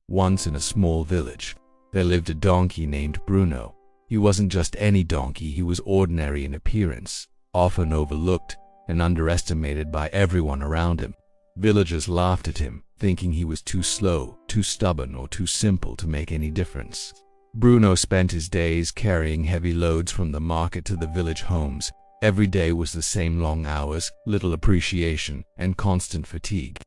Once in a small village, there lived a donkey named Bruno. He wasn't just any donkey, he was ordinary in appearance, often overlooked and underestimated by everyone around him. Villagers laughed at him, thinking he was too slow, too stubborn, or too simple to make any difference. Bruno spent his days carrying heavy loads from the market to the village homes. Every day was the same: long hours, little appreciation, and constant fatigue.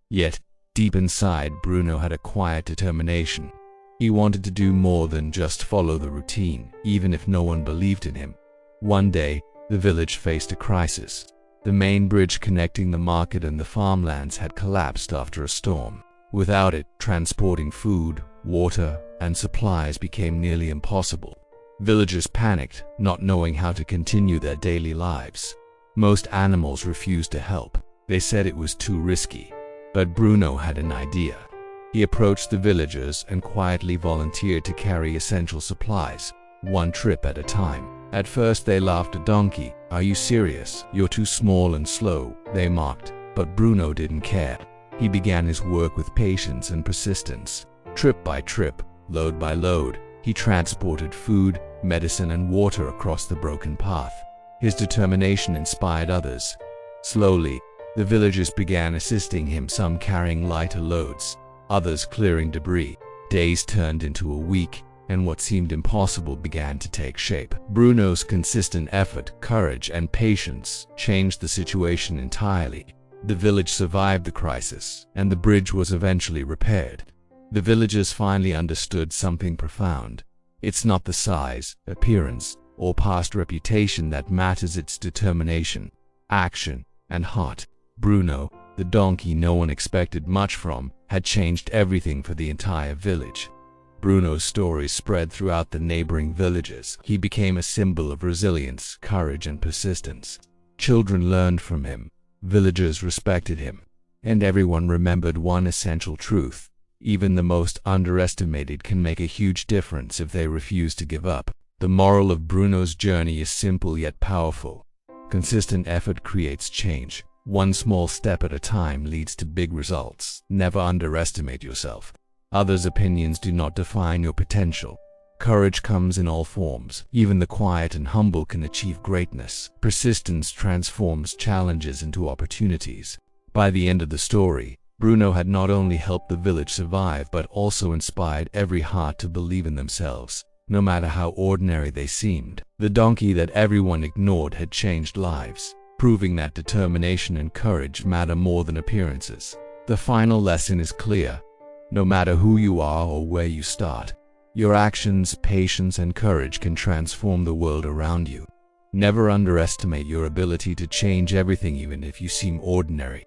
Yet, deep inside, Bruno had a quiet determination. He wanted to do more than just follow the routine, even if no one believed in him. One day, the village faced a crisis. The main bridge connecting the market and the farmlands had collapsed after a storm. Without it, transporting food, water, and supplies became nearly impossible. Villagers panicked, not knowing how to continue their daily lives. Most animals refused to help. They said it was too risky. But Bruno had an idea. He approached the villagers and quietly volunteered to carry essential supplies, one trip at a time. At first they laughed. "A donkey? Are you serious? You're too small and slow," they mocked. But Bruno didn't care. He began his work with patience and persistence. Trip by trip, load by load, he transported food, medicine, and water across the broken path. His determination inspired others. Slowly, the villagers began assisting him, some carrying lighter loads, others clearing debris. Days turned into a week, and what seemed impossible began to take shape. Bruno's consistent effort, courage, and patience changed the situation entirely. The village survived the crisis, and the bridge was eventually repaired. The villagers finally understood something profound. It's not the size, appearance, or past reputation that matters, it's determination, action, and heart. Bruno, the donkey no one expected much from, had changed everything for the entire village. Bruno's story spread throughout the neighboring villages. He became a symbol of resilience, courage, and persistence. Children learned from him, villagers respected him, and everyone remembered one essential truth: even the most underestimated can make a huge difference if they refuse to give up. The moral of Bruno's journey is simple yet powerful. Consistent effort creates change. One small step at a time leads to big results. Never underestimate yourself. Others' opinions do not define your potential. Courage comes in all forms. Even the quiet and humble can achieve greatness. Persistence transforms challenges into opportunities. By the end of the story, Bruno had not only helped the village survive but also inspired every heart to believe in themselves, no matter how ordinary they seemed. The donkey that everyone ignored had changed lives, proving that determination and courage matter more than appearances. The final lesson is clear. No matter who you are or where you start, your actions, patience, and courage can transform the world around you. Never underestimate your ability to change everything, even if you seem ordinary.